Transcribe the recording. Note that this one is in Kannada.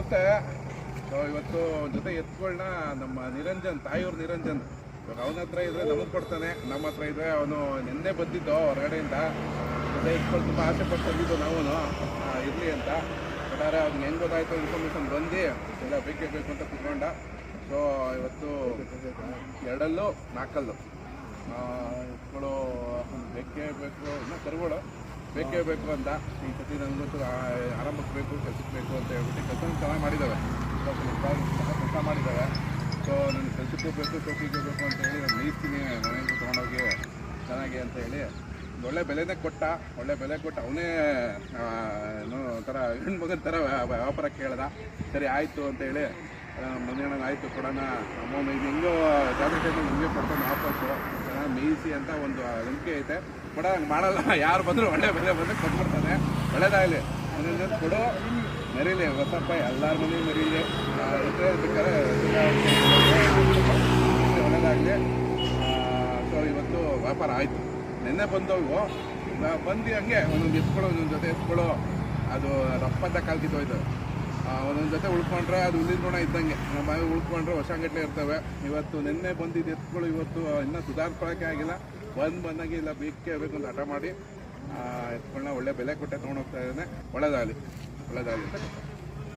ನಮಸ್ತೆ. ಸೊ ಇವತ್ತು ಜೊತೆ ಎತ್ಗಳನ್ನ ನಮ್ಮ ನಿರಂಜನ್, ತಾಯಿಯವ್ರ ನಿರಂಜನ್, ಇವಾಗ ಅವನ ಹತ್ರ ಇದ್ರೆ ನಮಗೆ ಕೊಡ್ತಾನೆ, ನಮ್ಮ ಹತ್ರ ಇದ್ರೆ ಅವನು ನಿನ್ನೆ ಬಂದಿದ್ದು ಹೊರಗಡೆಯಿಂದ. ಜೊತೆ ಎತ್ಗಳು ತುಂಬ ಆಸೆ ಪಟ್ಟು ಬಂದಿದ್ದು ನಾವು ಇರಲಿ ಅಂತ. ಒಟ್ಟಾರೆ ಅವ್ನಿಗೆ ಹೆಂಗೆ ಗೊತ್ತಾಯ್ತು ಇನ್ಫಾರ್ಮೇಷನ್ ಬಂದು ಎಲ್ಲ ಬೇಕೇ ಬೇಕು ಅಂತ ಕುತ್ಕೊಂಡ. ಸೊ ಇವತ್ತು 2 4 ಎತ್ಗಳು ಬೇಕೇ ಬೇಕು, ಇನ್ನೂ ಕರುಗಳು ಬೇಕೇ ಬೇಕು ಅಂತ. ಈ ಸತಿ ನನಗಂತೂ ಆರಂಭಕ್ಕೆ ಬೇಕು, ಕೆಲಸಕ್ಕೆ ಬೇಕು ಅಂತ ಹೇಳ್ಬಿಟ್ಟು ಕೆಲಸ ಚೆನ್ನಾಗಿ ಮಾಡಿದ್ದಾವೆ, ಕೆಲಸ ಮಾಡಿದ್ದಾವೆ. ಸೊ ನನಗೆ ಕೆಲಸಕ್ಕೂ ಬೇಕು, ಶೋಕಿಗೂ ಬೇಕು ಅಂತ ಹೇಳಿ ನಾನು ನೀಡ್ತೀನಿ, ಮನೆಗೆ ತೊಗೊಂಡೋಗಿ ಚೆನ್ನಾಗಿ ಅಂತ ಹೇಳಿ ಒಳ್ಳೆ ಬೆಲೆನೇ ಕೊಟ್ಟ. ಒಳ್ಳೆ ಬೆಲೆ ಕೊಟ್ಟು ಅವನೇ ಏನೋ ಒಂಥರ ಹೆಣ್ಮಗನ ಥರ ವ್ಯಾಪಾರ ಕೇಳ್ದ. ಸರಿ ಆಯಿತು ಅಂತೇಳಿ ಮುಂದಿನ ಆಯಿತು ಕೊಡೋಣ ಅಮೌಂಟ್, ಇದು ಹೆಂಗೋ ಜಾತ್ರೆ ಟೈಮಲ್ಲಿ ನಿಮಗೆ ಕೊಡ್ತಾನೆ ವಾಪಸ್ಸು, ಚೆನ್ನಾಗಿ ಮೇಯಿಸಿ ಅಂತ ಒಂದು ನಂಬಿಕೆ ಐತೆ. ಕೊಡ ಹಂಗೆ ಮಾಡಲ್ಲ, ಯಾರು ಬಂದರೂ ಒಳ್ಳೆ ಬೆಲೆ ಬಂದರೆ ಕೊಟ್ಬಿಡ್ತಾನೆ. ಒಳ್ಳೇದಾಗಲಿ, ಒಂದೊಂದು ಕೊಡು, ಮೆರೀಲಿ ಹೊಸಪ್ಪ, ಎಲ್ಲರ ಮನೆಯೂ ಮೆರೀಲಿ, ಬೇಕಾದ್ರೆ ಒಳ್ಳೇದಾಗಲಿ. ಸೊ ಇವತ್ತು ವ್ಯಾಪಾರ ಆಯಿತು. ನಿನ್ನೆ ಬಂದವು ಬಂದು ಹಂಗೆ ಒಂದೊಂದು ಎತ್ಕೊಳ್ಳೋ, ಒಂದೊಂದು ಜೊತೆ ಎತ್ಕೊಳ್ಳೋ, ಅದು ರಪ್ಪಂತ ಕಾಲ್ಕಿತ್ತೋಯ್ತು. ಒಂದೊಂದು ಜೊತೆ ಉಳ್ಕೊಂಡ್ರೆ ಅದು ಹುಲ್ಲಿನ ಗುಣ ಇದ್ದಂಗೆ, ನಮ್ಮ ಮನೆ ಉಳ್ಕೊಂಡ್ರೆ ವರ್ಷಗಟ್ಟಲೆ ಇರ್ತವೆ. ಇವತ್ತು ನಿನ್ನೆ ಬಂದಿದ್ದು ಎತ್ಕೊಳ್ಳೋ, ಇವತ್ತು ಇನ್ನೂ ಸುಧಾರಿಸ್ಕೊಳ್ಳೋಕ್ಕೆ ಆಗಿಲ್ಲ. ಬಂದಾಗೆ ಇಲ್ಲ, ಬೇಕೇ ಬೇಕು ಅಂತ ಹಠ ಮಾಡಿ ಎತ್ಕೊಳ್ಳೋಣ. ಒಳ್ಳೆ ಬೆಲೆ ಕೊಟ್ಟೆ ತೊಗೊಂಡೋಗ್ತಾ ಇದ್ದಾನೆ. ಒಳ್ಳೇದಾಗಲಿ ಅಂತ